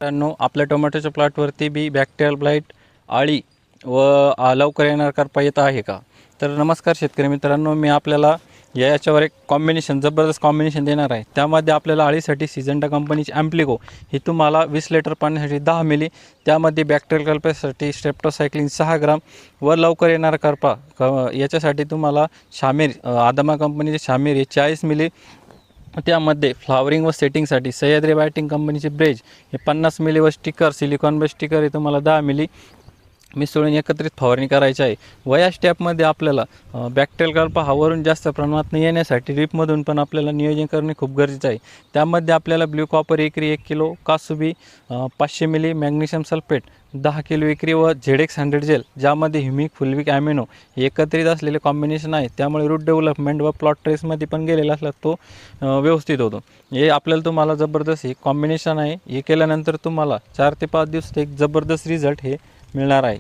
मित्रांनो, आपल्या टोमॅटोच्या प्लॉटवरती बी बॅक्टेरियल ब्लाइट आळी व लवकर येणार करपा येत आहे का? तर नमस्कार शेतकरी मित्रांनो, मी आपल्याला याच्यावर एक जबरदस्त कॉम्बिनेशन देणार आहे। त्यामध्ये आपल्याला आळीसाठी सिजंटा कंपनीची ॲम्प्लिको ही तुम्हाला 20 लिटर पाण्यासाठी 10 मिली, त्यामध्ये बॅक्टेरियल कल्पेसाठी स्ट्रेप्टोसायक्लिन 6 ग्राम व लवकर येणारा करपा याच्यासाठी तुम्हाला शामीर आदमा कंपनीचे शामीर हे 40 मिली, त्यामध्ये फ्लावरिंग व सेटिंगसाठी सह्याद्री बायोटिक कंपनीचे ब्रेज हे 50 मिली व स्टिकर सिलिकॉन बेस स्टिकर हे तुम्हाला 10 मिली मिसळून एकत्रित फवारणी करायची आहे। व या स्टेपमध्ये आपल्याला बॅक्टेरियल कल्पा हवावरून जास्त प्रमाणात न येण्यासाठी ड्रीपमधून पण आपल्याला नियोजन करणे खूप गरजेचे आहे। त्यामध्ये आपल्याला ब्ल्यू कॉपर एकरी 1 किलो, कासुबी 500 मिली, मॅग्नेशियम सल्फेट 10 किलो एकरी व ZX 100 जेल ज्यामध्ये ह्युमिक फुलविक ॲमिनो हे एकत्रित असलेले कॉम्बिनेशन आहे। त्यामुळे रूट डेव्हलपमेंट व प्लॉट ट्रेसमध्ये पण गेलेला असला तो व्यवस्थित होतो। हे आपल्याला तुम्हाला जबरदस्त हे कॉम्बिनेशन आहे। हे केल्यानंतर तुम्हाला 4 ते 5 दिवसात एक जबरदस्त रिझल्ट हे मिळणार आहे।